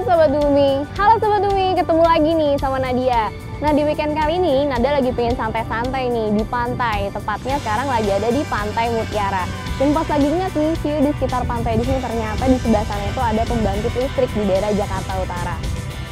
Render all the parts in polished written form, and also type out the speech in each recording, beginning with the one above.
Sobat Bumi. Halo Sobat Bumi, ketemu lagi nih sama Nadia. Nah, di weekend kali ini Nada lagi pengen santai-santai nih di pantai. Tepatnya sekarang lagi ada di Pantai Mutiara. Dan pas lagi ingat nih, view di sekitar pantai di sini ternyata di sebelah sana itu ada pembangkit listrik di daerah Jakarta Utara.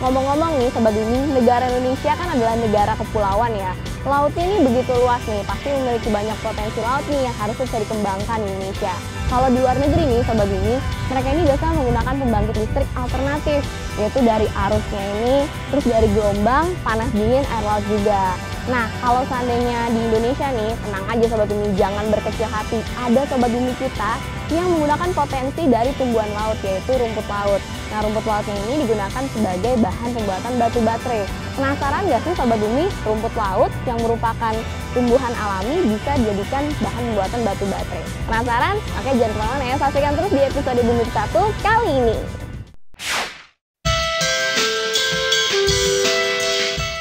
Ngomong-ngomong nih Sobat Bumi, negara Indonesia kan adalah negara kepulauan ya. Lautnya ini begitu luas nih, pasti memiliki banyak potensi laut nih yang harus bisa dikembangkan di Indonesia. Kalau di luar negeri nih Sobat Bumi, mereka ini biasa menggunakan pembangkit listrik alternatif, yaitu dari arusnya ini, terus dari gelombang, panas dingin, air laut juga. Nah, kalau seandainya di Indonesia nih, tenang aja Sobat Bumi, jangan berkecil hati. Ada Sobat Bumi kita yang menggunakan potensi dari tumbuhan laut, yaitu rumput laut. Nah, rumput lautnya ini digunakan sebagai bahan pembuatan batu baterai. Penasaran nggak sih Sobat Bumi, rumput laut yang merupakan tumbuhan alami bisa dijadikan bahan pembuatan batu baterai? Penasaran? Oke, jangan kemana-mana ya, saksikan terus di episode Bumi 1 kali ini.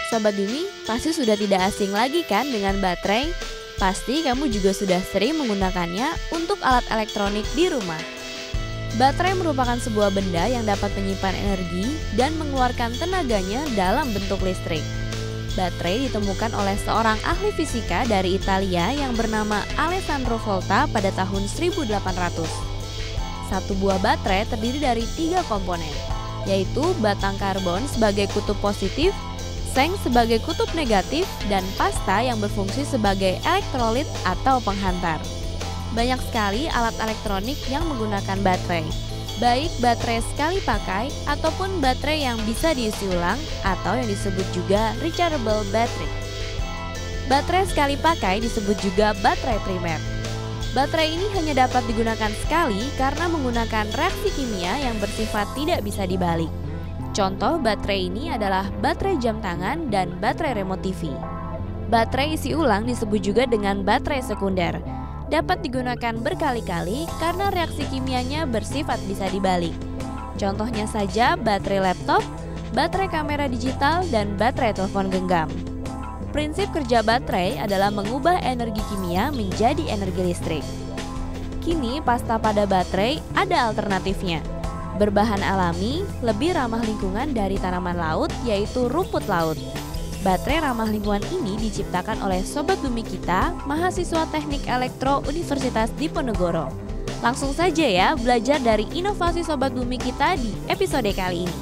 Sobat Bumi, pasti sudah tidak asing lagi kan dengan baterai? Pasti kamu juga sudah sering menggunakannya untuk alat elektronik di rumah. Baterai merupakan sebuah benda yang dapat menyimpan energi dan mengeluarkan tenaganya dalam bentuk listrik. Baterai ditemukan oleh seorang ahli fisika dari Italia yang bernama Alessandro Volta pada tahun 1800. Satu buah baterai terdiri dari 3 komponen, yaitu batang karbon sebagai kutub positif, seng sebagai kutub negatif, dan pasta yang berfungsi sebagai elektrolit atau penghantar. Banyak sekali alat elektronik yang menggunakan baterai, baik baterai sekali pakai ataupun baterai yang bisa diisi ulang atau yang disebut juga rechargeable battery. Baterai sekali pakai disebut juga baterai primer. Baterai ini hanya dapat digunakan sekali karena menggunakan reaksi kimia yang bersifat tidak bisa dibalik. Contoh baterai ini adalah baterai jam tangan dan baterai remote TV. Baterai isi ulang disebut juga dengan baterai sekunder. Dapat digunakan berkali-kali karena reaksi kimianya bersifat bisa dibalik. Contohnya saja baterai laptop, baterai kamera digital, dan baterai telepon genggam. Prinsip kerja baterai adalah mengubah energi kimia menjadi energi listrik. Kini pasta pada baterai ada alternatifnya. Berbahan alami, lebih ramah lingkungan dari tanaman laut, yaitu rumput laut. Baterai ramah lingkungan ini diciptakan oleh Sobat Bumi kita, mahasiswa Teknik Elektro Universitas Diponegoro. Langsung saja ya belajar dari inovasi Sobat Bumi kita di episode kali ini.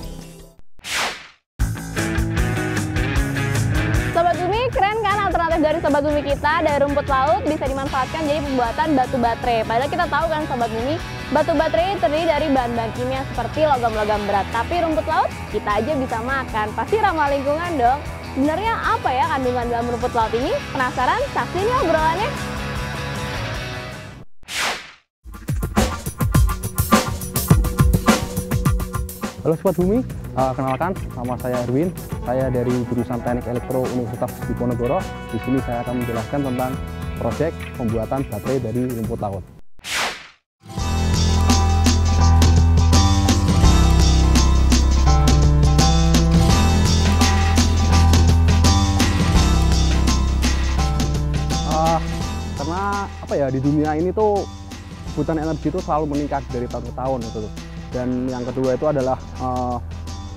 Sobat Bumi, keren kan alternatif dari Sobat Bumi kita, dari rumput laut bisa dimanfaatkan jadi pembuatan batu baterai. Padahal kita tahu kan Sobat Bumi, batu baterai terdiri dari bahan-bahan kimia seperti logam-logam berat. Tapi rumput laut kita aja bisa makan, pasti ramah lingkungan dong. Sebenarnya apa ya kandungan dalam rumput laut ini? Penasaran? Saksiin ya obrolannya. Halo Sobat Bumi, kenalkan nama saya Erwin. Saya dari jurusan Teknik Elektro Universitas Diponegoro. Di sini saya akan menjelaskan tentang proyek pembuatan baterai dari rumput laut. Karena apa ya, di dunia ini tuh kebutuhan energi itu selalu meningkat dari tahun ke tahun gitu. Dan yang kedua itu adalah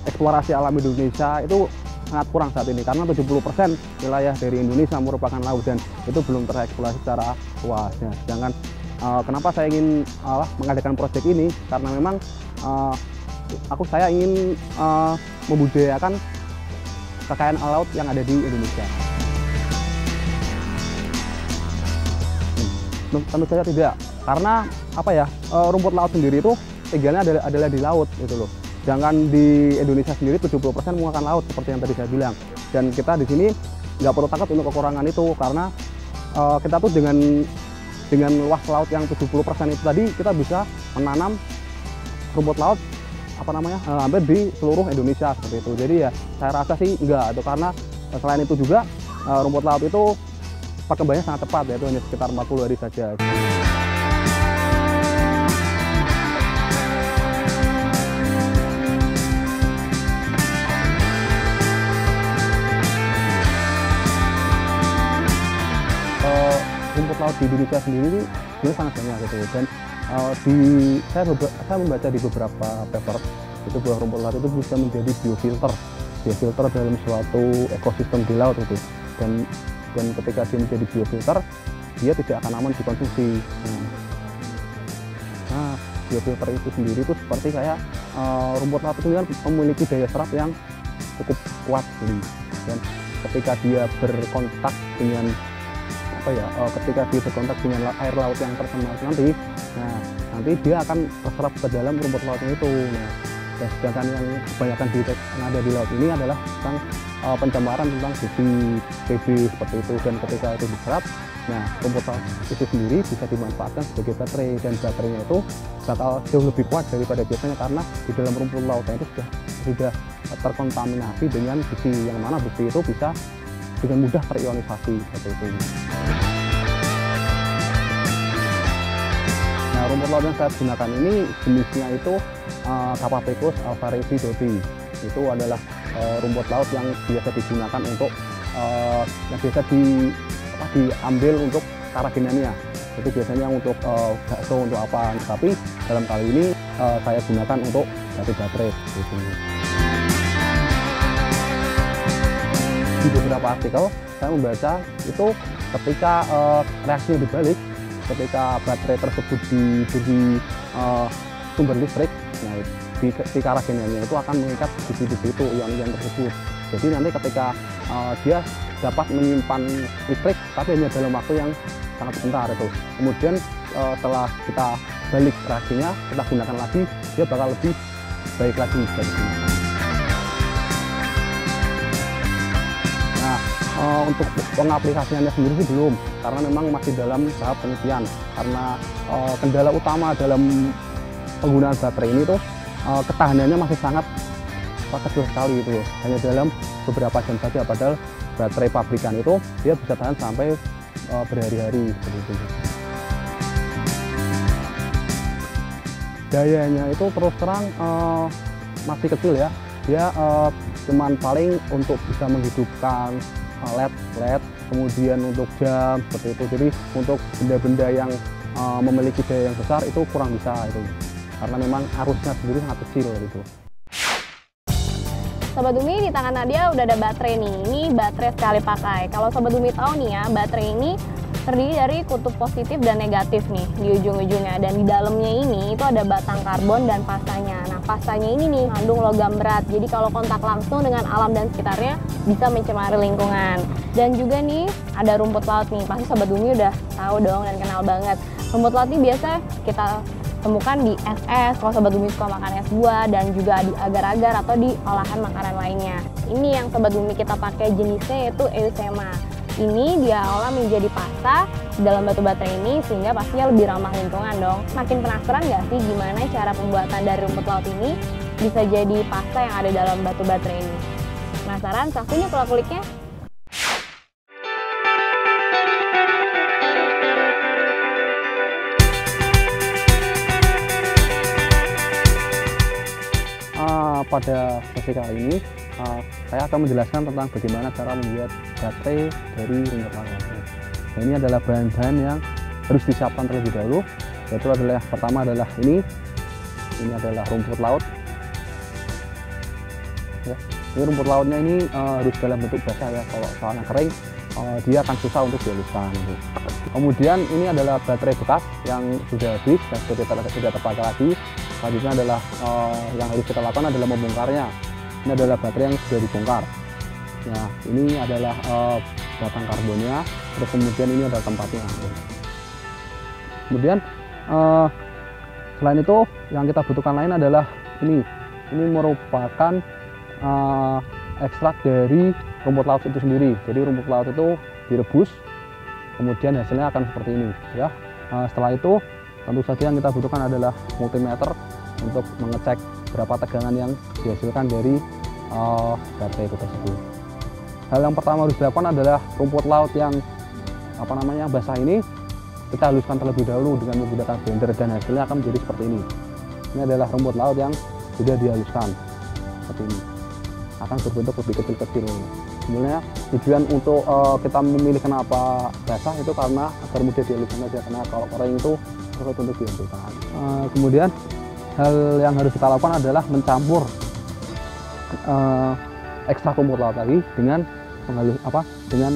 eksplorasi alam Indonesia itu sangat kurang saat ini karena 70% wilayah dari Indonesia merupakan laut dan itu belum tereksplorasi secara luasnya. Sedangkan kenapa saya ingin mengadakan proyek ini karena memang saya ingin membudidayakan kekayaan laut yang ada di Indonesia. Tentu saja tidak, karena apa ya, rumput laut sendiri itu tinggalnya adalah di laut gitu loh. Sedangkan di Indonesia sendiri 70% menggunakan laut seperti yang tadi saya bilang. Dan kita di sini nggak perlu takut untuk kekurangan itu karena kita tuh dengan luas laut yang 70% itu tadi kita bisa menanam rumput laut hampir di seluruh Indonesia seperti itu. Jadi ya saya rasa sih enggak itu, karena selain itu juga rumput laut itu perkembangannya sangat cepat, yaitu hanya sekitar 40 hari saja. Rumput laut di Indonesia sendiri sebenarnya sangat banyak gitu. Dan saya membaca di beberapa paper itu buah rumput laut itu bisa menjadi biofilter dalam suatu ekosistem di laut itu, dan ketika dia menjadi biofilter dia tidak akan aman dikonsumsi. Nah, biofilter itu sendiri itu seperti kayak rumput laut itu kan memiliki daya serap yang cukup kuat, dan ketika dia berkontak dengan ketika dia berkontak dengan air laut yang tercemar nanti dia akan terserap ke dalam rumput lautnya itu. Dan sedangkan yang kebanyakan yang ada di laut ini adalah tentang pencemaran tentang besi, PB seperti itu, dan ketika itu diserap, rumput laut itu sendiri bisa dimanfaatkan sebagai baterai, dan baterainya itu bakal jauh lebih kuat daripada biasanya karena di dalam rumput lautnya itu sudah terkontaminasi dengan besi, yang mana besi itu bisa dengan mudah terionisasi seperti itu. Nah, rumput laut yang saya gunakan ini jenisnya itu Capapecus alvarezii. Itu adalah rumput laut yang biasa digunakan untuk yang biasa diambil untuk karagenania. Itu biasanya untuk bakso, untuk apa. Tapi dalam kali ini saya gunakan untuk baterai. Gitu. Di beberapa artikel saya membaca itu ketika reaksinya dibalik, ketika baterai tersebut diberi sumber listrik, di karagenanya itu akan mengikat besi-besi itu, ion-ion tersebut. Jadi nanti ketika dia dapat menyimpan listrik tapi hanya dalam waktu yang sangat sebentar itu. Kemudian setelah kita balik reaksinya, kita gunakan lagi, dia bakal lebih baik lagi dari sini. Untuk pengaplikasiannya sendiri sih belum, karena memang masih dalam tahap penelitian. Karena kendala utama dalam penggunaan baterai ini tuh ketahanannya masih sangat kecil sekali itu, hanya dalam beberapa jam saja. Padahal baterai pabrikan itu dia bisa tahan sampai berhari-hari seperti itu. Dayanya itu terus terang masih kecil ya. Dia cuman paling untuk bisa menghidupkan LED, kemudian untuk jam seperti itu. Jadi untuk benda-benda yang memiliki daya yang besar itu kurang bisa itu, karena memang arusnya sendiri sangat kecil gitu. Sobat Umi, di tangan Nadia udah ada baterai nih. Ini baterai sekali pakai. Kalau Sobat Umi tahu nih ya, baterai ini terdiri dari kutub positif dan negatif nih di ujung-ujungnya, dan di dalamnya ini itu ada batang karbon dan pastanya. Nah, pastanya ini nih mengandung logam berat, jadi kalau kontak langsung dengan alam dan sekitarnya bisa mencemari lingkungan. Dan juga nih ada rumput laut nih, pasti Sobat Umi udah tahu dong dan kenal banget. Rumput laut ini biasa kita temukan di es, kalau Sobat Umi suka makan es buah, dan juga di agar-agar atau di olahan makanan lainnya. Ini yang Sobat Umi kita pakai jenisnya yaitu Eusema. Ini dia olah menjadi pasta dalam batu baterai ini, sehingga pastinya lebih ramah lingkungan dong. Makin penasaran nggak sih gimana cara pembuatan dari rumput laut ini bisa jadi pasta yang ada dalam batu baterai ini? Penasaran? Saksinya kulik-kuliknya. Pada sesi kali ini saya akan menjelaskan tentang bagaimana cara membuat baterai dari rumput laut. Nah, ini adalah bahan-bahan yang harus disiapkan terlebih dahulu. Yaitu adalah pertama adalah ini adalah rumput laut. Ya, ini rumput lautnya ini harus dalam bentuk basah ya. Kalau soalnya kering dia akan susah untuk dihaluskan. Gitu. Kemudian ini adalah baterai bekas yang sudah habis dan tidak terpakai lagi. Selanjutnya adalah yang harus kita lakukan adalah membongkarnya. Ini adalah baterai yang sudah dibongkar. Nah, ini adalah batang karbonnya. Terus kemudian ini adalah tempatnya. Kemudian selain itu yang kita butuhkan lain adalah ini. Ini merupakan ekstrak dari rumput laut itu sendiri. Jadi rumput laut itu direbus, kemudian hasilnya akan seperti ini. Ya. Setelah itu tentu saja yang kita butuhkan adalah multimeter untuk mengecek berapa tegangan yang dihasilkan dari baterai itu tersebut. Hal yang pertama harus dilakukan adalah rumput laut yang basah ini kita haluskan terlebih dahulu dengan menggunakan blender, dan hasilnya akan menjadi seperti ini. Ini adalah rumput laut yang sudah dihaluskan seperti ini, akan berbentuk lebih kecil-kecil. Sebenarnya tujuan untuk kita memilih kenapa basah itu karena agar mudah dihaluskan saja, karena kalau kering itu sulit untuk dihaluskan. Kemudian hal yang harus kita lakukan adalah mencampur ekstrak rumput laut tadi dengan dengan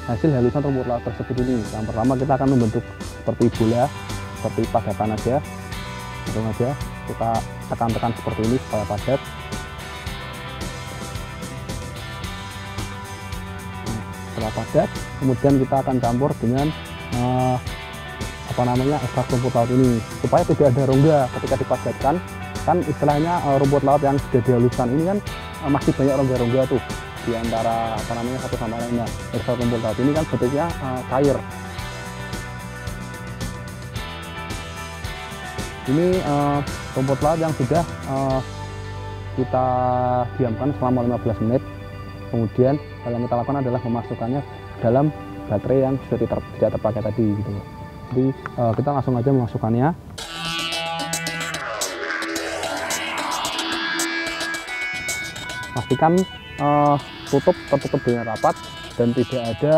hasil halusan rumput laut tersebut ini. Yang pertama kita akan membentuk seperti bola, seperti padatan aja, langsung aja kita tekan-tekan seperti ini supaya padat. Setelah padat, kemudian kita akan campur dengan ekstrak rumput laut ini supaya tidak ada rongga ketika dipadatkan. Kan istilahnya rumput laut yang sudah dihaluskan ini kan masih banyak rongga-rongga tuh di antara satu sama lainnya. Ekstrak rumput laut ini kan bentuknya cair. Ini rumput laut yang sudah kita diamkan selama 15 menit. Kemudian hal yang kita lakukan adalah memasukkannya dalam baterai yang sudah tidak terpakai tadi gitu. Jadi kita langsung aja memasukkannya. Pastikan tertutup dengan rapat dan tidak ada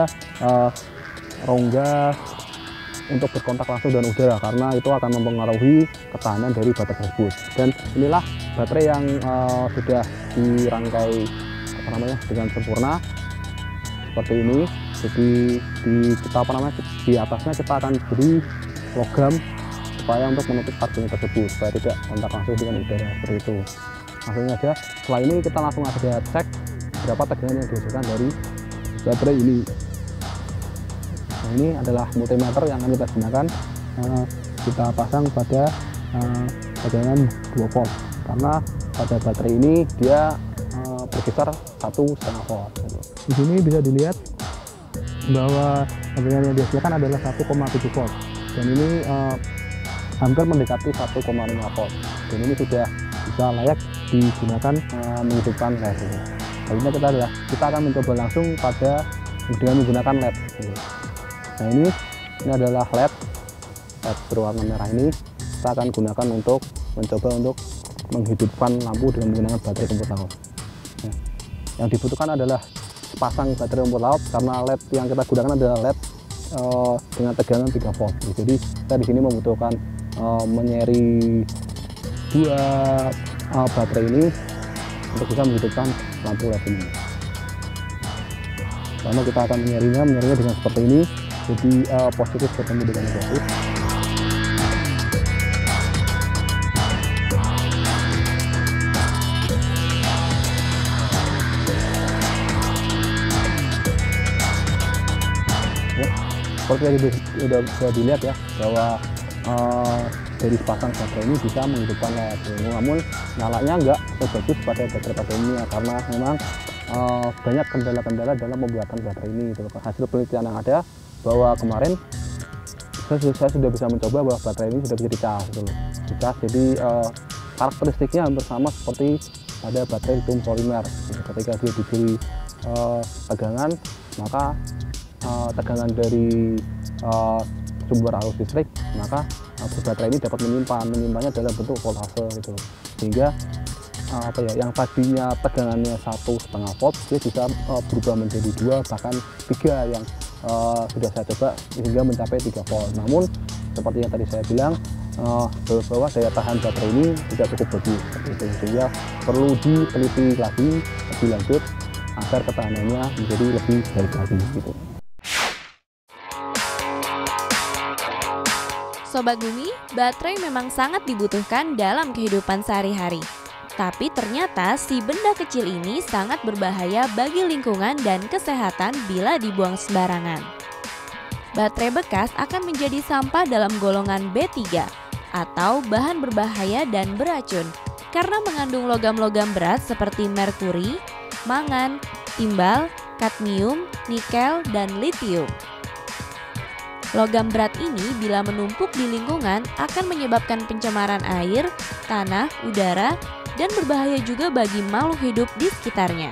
rongga untuk berkontak langsung dengan udara, karena itu akan mempengaruhi ketahanan dari baterai tersebut. Dan inilah baterai yang sudah dirangkai dengan sempurna seperti ini. Jadi di atasnya kita akan beri logam supaya untuk menutup karbonnya tersebut supaya tidak kontak langsung dengan udara seperti itu. Langsung aja setelah ini kita langsung aja cek berapa tegangan yang dihasilkan dari baterai ini. Nah, ini adalah multimeter yang akan kita gunakan. Kita pasang pada tegangan 2 volt karena pada baterai ini dia berkisar 1,5 volt. Di sini bisa dilihat bahwa tegangan yang dihasilkan adalah 1,7 volt dan ini hampir mendekati 1,5 volt. Dan ini sudah bisa layak digunakan menghidupkan LED. Selanjutnya kita akan mencoba langsung dengan menggunakan LED. Nah ini adalah LED berwarna merah ini. Kita akan gunakan untuk mencoba untuk menghidupkan lampu dengan menggunakan baterai rumput laut. Nah, yang dibutuhkan adalah sepasang baterai rumput laut karena LED yang kita gunakan adalah LED dengan tegangan 3 volt. Jadi kita di sini membutuhkan menyeri 2 baterai ini untuk bisa menghidupkan lampu LED ini. Pertama kita akan menyerinya dengan seperti ini. Jadi positif bertemu dengan negatif. Ya, seperti yang sudah bisa dilihat ya bahwa dari sepasang baterai ini bisa menghidupkan LED. Namun nyalanya enggak sebagus pada baterai ini ya, karena memang banyak kendala-kendala dalam pembuatan baterai ini. Hasil penelitian yang ada bahwa kemarin saya sudah bisa mencoba bahwa baterai ini sudah bisa dicas. Jadi karakteristiknya hampir sama seperti pada baterai lithium polimer. Ketika dia diberi tegangan, maka tegangan dari sumber arus listrik, maka baterai ini dapat menyimpannya dalam bentuk voltase gitu. Sehingga yang tadinya tegangannya 1,5 volt dia bisa berubah menjadi 2 bahkan 3 yang sudah saya coba hingga mencapai 3 volt. Namun seperti yang tadi saya bilang bahwa daya tahan baterai ini tidak cukup bagus gitu. Sehingga perlu diteliti lagi lebih lanjut agar ketahanannya menjadi lebih baik lagi gitu. Sobat Bumi, baterai memang sangat dibutuhkan dalam kehidupan sehari-hari. Tapi ternyata si benda kecil ini sangat berbahaya bagi lingkungan dan kesehatan bila dibuang sembarangan. Baterai bekas akan menjadi sampah dalam golongan B3 atau bahan berbahaya dan beracun karena mengandung logam-logam berat seperti merkuri, mangan, timbal, kadmium, nikel, dan litium. Logam berat ini bila menumpuk di lingkungan akan menyebabkan pencemaran air, tanah, udara, dan berbahaya juga bagi makhluk hidup di sekitarnya.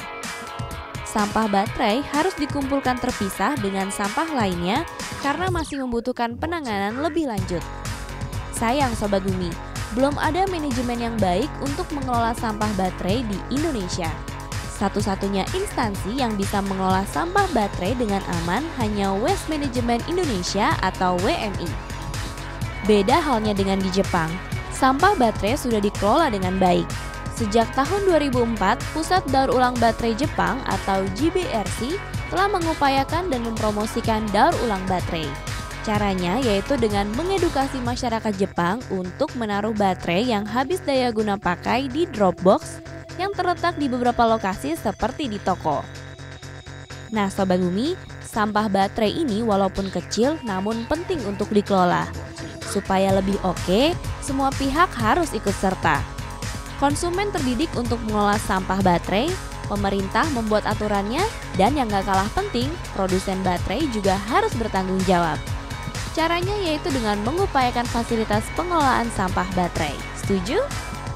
Sampah baterai harus dikumpulkan terpisah dengan sampah lainnya karena masih membutuhkan penanganan lebih lanjut. Sayang Sobat Bumi, belum ada manajemen yang baik untuk mengelola sampah baterai di Indonesia. Satu-satunya instansi yang bisa mengelola sampah baterai dengan aman hanya Waste Management Indonesia atau WMI. Beda halnya dengan di Jepang. sampah baterai sudah dikelola dengan baik. Sejak tahun 2004, Pusat Daur Ulang Baterai Jepang atau JBRC telah mengupayakan dan mempromosikan daur ulang baterai. Caranya yaitu dengan mengedukasi masyarakat Jepang untuk menaruh baterai yang habis daya guna pakai di drop box yang terletak di beberapa lokasi seperti di toko. Nah Sobat Bumi, sampah baterai ini walaupun kecil namun penting untuk dikelola. Supaya lebih oke, semua pihak harus ikut serta. Konsumen terdidik untuk mengelola sampah baterai, pemerintah membuat aturannya, dan yang gak kalah penting, produsen baterai juga harus bertanggung jawab. Caranya yaitu dengan mengupayakan fasilitas pengelolaan sampah baterai. Setuju?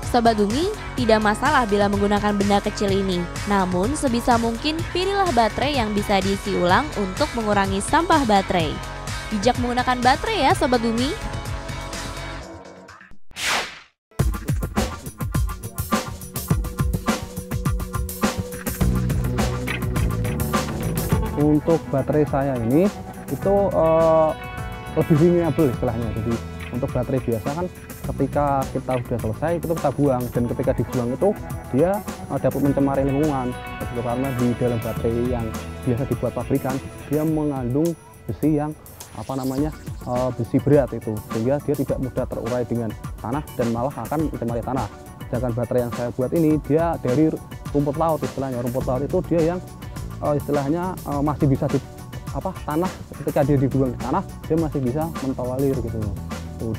Sobat Bumi, tidak masalah bila menggunakan benda kecil ini. Namun sebisa mungkin pilihlah baterai yang bisa diisi ulang untuk mengurangi sampah baterai. Bijak menggunakan baterai ya Sobat Bumi. Untuk baterai saya ini itu lebih renewable istilahnya. Jadi untuk baterai biasa kan ketika kita sudah selesai itu kita buang, dan ketika dibuang itu dia dapat mencemari lingkungan. Itu karena di dalam baterai yang biasa dibuat pabrikan dia mengandung besi yang besi berat itu, sehingga dia tidak mudah terurai dengan tanah dan malah akan mencemari tanah. Sedangkan baterai yang saya buat ini dia dari rumput laut istilahnya. Rumput laut itu dia yang istilahnya masih bisa di tanah, ketika dia dibuang di tanah dia masih bisa mentolerir gitu.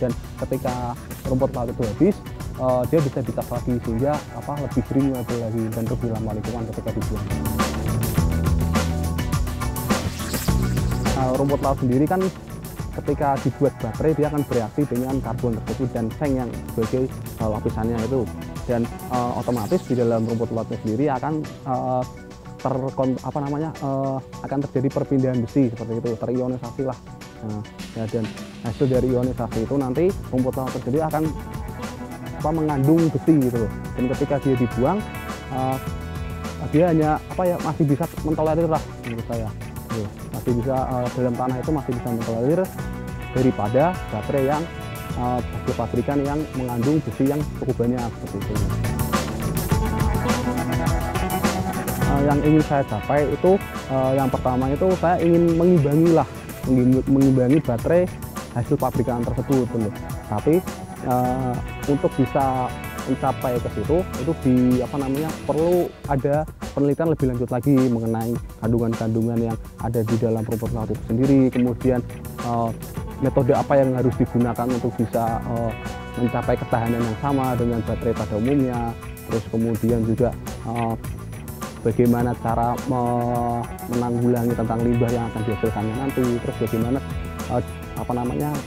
Dan ketika rumput laut itu habis dia bisa dicas lagi sehingga lebih renewable lagi dan lebih lama lingkungan ketika dibuang. Rumput laut sendiri kan ketika dibuat baterai dia akan bereaksi dengan karbon tersebut dan seng yang sebagai lapisannya itu, dan otomatis di dalam rumput lautnya sendiri akan akan terjadi perpindahan besi seperti itu, terionisasi lah. Dan hasil dari ionisasi itu nanti rumput laut tersebut akan mengandung besi gitu loh. Dan ketika dia dibuang dia hanya masih bisa mentolerir lah menurut saya. Masih bisa dalam tanah itu masih bisa mentolerir daripada baterai yang hasil pabrikan yang mengandung besi yang cukup banyak seperti itu. Yang ingin saya capai itu yang pertama itu saya ingin mengimbangi baterai hasil pabrikan tersebut dulu. Tapi untuk bisa mencapai ke situ itu perlu ada penelitian lebih lanjut lagi mengenai kandungan-kandungan yang ada di dalam rumput laut itu sendiri, kemudian metode apa yang harus digunakan untuk bisa mencapai ketahanan yang sama dengan baterai pada umumnya, terus kemudian juga bagaimana cara menanggulangi tentang limbah yang akan dihasilkannya nanti, terus bagaimana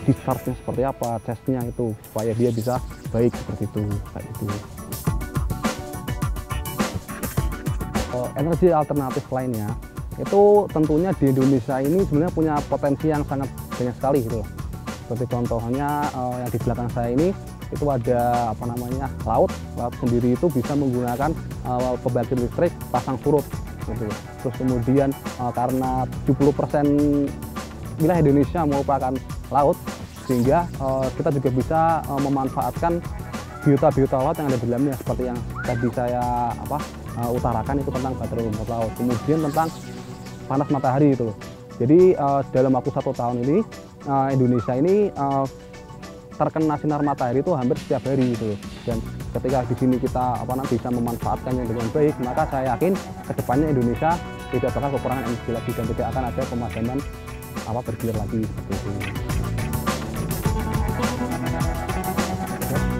discharge-nya seperti apa, testnya itu supaya dia bisa baik seperti itu, kayak itu. Energi alternatif lainnya itu tentunya di Indonesia ini sebenarnya punya potensi yang sangat banyak sekali gitu. Seperti contohnya yang di belakang saya ini itu ada laut sendiri itu bisa menggunakan pembangkit listrik pasang surut gitu. Terus kemudian karena 70% wilayah Indonesia merupakan laut, sehingga kita juga bisa memanfaatkan biota-biota laut yang ada di dalamnya, seperti yang tadi saya utarakan itu tentang baterai rumput laut. Kemudian tentang panas matahari itu. Jadi dalam waktu 1 tahun ini Indonesia ini terkena sinar matahari itu hampir setiap hari gitu. Dan ketika di sini kita bisa memanfaatkannya dengan baik, maka saya yakin kedepannya Indonesia tidak bakal kekurangan energi lagi dan tidak akan ada pemadaman bergilir lagi seperti itu.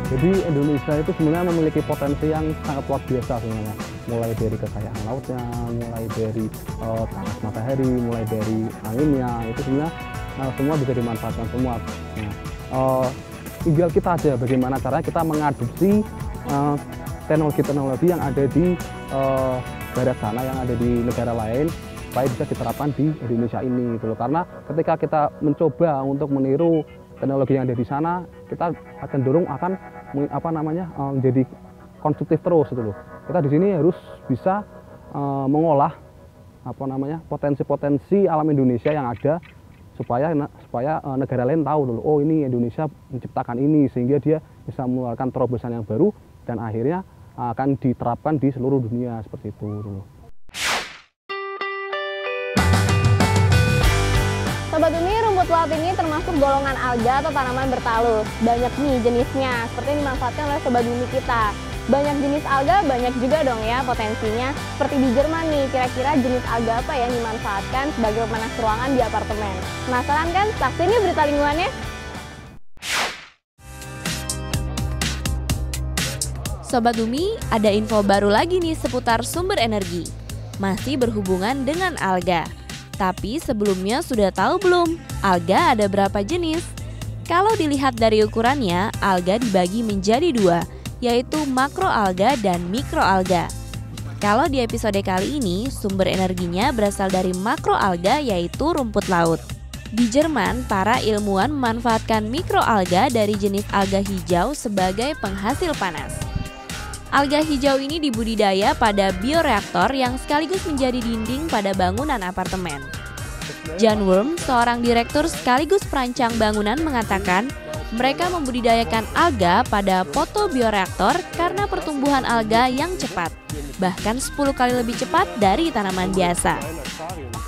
Jadi Indonesia itu sebenarnya memiliki potensi yang sangat luar biasa sebenarnya. Mulai dari kekayaan lautnya, mulai dari panas matahari, mulai dari anginnya, itu sebenarnya semua bisa dimanfaatkan semua. Tinggal kita aja bagaimana caranya kita mengadopsi teknologi-teknologi yang ada di barat sana, yang ada di negara lain, supaya bisa diterapkan di Indonesia ini gitu loh. Karena ketika kita mencoba untuk meniru teknologi yang ada di sana, kita akan dorong menjadi konstruktif terus gitu loh. Kita di sini harus bisa mengolah potensi-potensi alam Indonesia yang ada, supaya negara lain tahu dulu, oh ini Indonesia menciptakan ini, sehingga dia bisa mengeluarkan terobosan yang baru dan akhirnya akan diterapkan di seluruh dunia seperti itu dulu. Sobat Bumi, rumput laut ini termasuk golongan alga atau tanaman bertalus. Banyak nih jenisnya, seperti yang dimanfaatkan oleh Sobat Bumi kita. Banyak jenis alga, banyak juga dong ya potensinya. Seperti di Jerman nih, kira-kira jenis alga apa yang dimanfaatkan sebagai pemanas ruangan di apartemen? Penasaran kan? Saksiin yuk berita lingkungannya. Sobat Bumi, ada info baru lagi nih seputar sumber energi. Masih berhubungan dengan alga. Tapi sebelumnya sudah tahu belum, alga ada berapa jenis? Kalau dilihat dari ukurannya, alga dibagi menjadi dua, yaitu makroalga dan mikroalga. Kalau di episode kali ini, sumber energinya berasal dari makroalga yaitu rumput laut. Di Jerman, para ilmuwan memanfaatkan mikroalga dari jenis alga hijau sebagai penghasil panas. Alga hijau ini dibudidaya pada bioreaktor yang sekaligus menjadi dinding pada bangunan apartemen. Jan Worm, seorang direktur sekaligus perancang bangunan, mengatakan mereka membudidayakan alga pada fotobioreaktor karena pertumbuhan alga yang cepat, bahkan 10 kali lebih cepat dari tanaman biasa.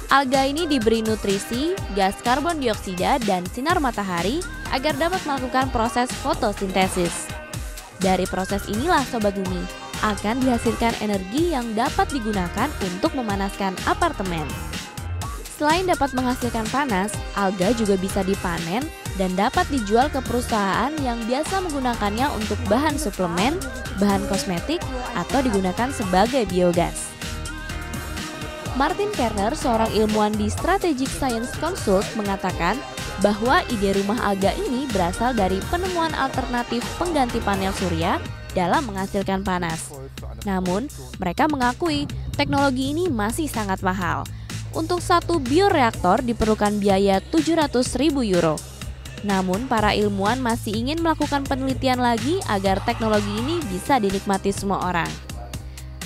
Alga ini diberi nutrisi, gas karbon dioksida, dan sinar matahari agar dapat melakukan proses fotosintesis. Dari proses inilah Sobat Bumi, akan dihasilkan energi yang dapat digunakan untuk memanaskan apartemen. Selain dapat menghasilkan panas, alga juga bisa dipanen dan dapat dijual ke perusahaan yang biasa menggunakannya untuk bahan suplemen, bahan kosmetik, atau digunakan sebagai biogas. Martin Kerner, seorang ilmuwan di Strategic Science Consult, mengatakan bahwa ide rumah alga ini berasal dari penemuan alternatif pengganti panel surya dalam menghasilkan panas. Namun, mereka mengakui teknologi ini masih sangat mahal. Untuk satu bioreaktor diperlukan biaya 700.000 euro. Namun, para ilmuwan masih ingin melakukan penelitian lagi agar teknologi ini bisa dinikmati semua orang.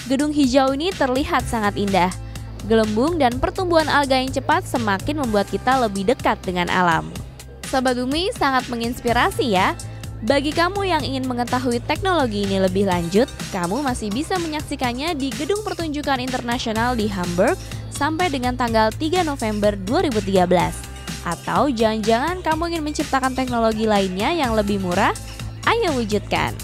Gedung hijau ini terlihat sangat indah. Gelembung dan pertumbuhan alga yang cepat semakin membuat kita lebih dekat dengan alam. Sobat Bumi, sangat menginspirasi ya. Bagi kamu yang ingin mengetahui teknologi ini lebih lanjut, kamu masih bisa menyaksikannya di Gedung Pertunjukan Internasional di Hamburg sampai dengan tanggal 3 November 2013. Atau jangan-jangan kamu ingin menciptakan teknologi lainnya yang lebih murah? Ayo wujudkan!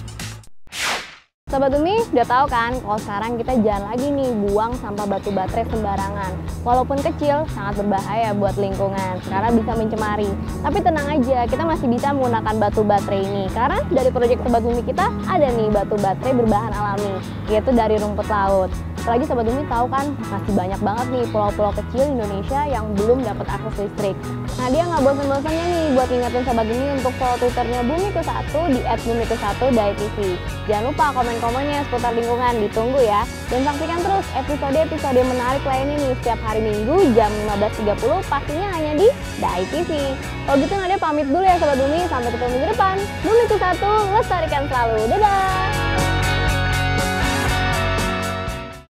Sobat Bumi, udah tahu kan kalau sekarang kita jangan lagi nih buang sampah batu baterai sembarangan. Walaupun kecil, sangat berbahaya buat lingkungan karena bisa mencemari. Tapi tenang aja, kita masih bisa menggunakan batu baterai ini. Karena dari proyek Sobat Bumi kita ada nih batu baterai berbahan alami, yaitu dari rumput laut. Apalagi Sobat Bumi tahu kan, masih banyak banget nih pulau-pulau kecil Indonesia yang belum dapat akses listrik. Nah, dia nggak bosan-bosannya nih buat ngingetin Sobat Bumi untuk follow Twitternya Bumi1 di @bumi1.tv. Jangan lupa komen-komennya seputar lingkungan, ditunggu ya. Dan saksikan terus episode-episode menarik lain ini setiap hari Minggu jam 15.30 pastinya hanya di Dai TV. Kalau gitu Nadia pamit dulu ya Sobat Bumi, sampai ketemu minggu depan. Bumi1, lestarikan selalu. Dadah!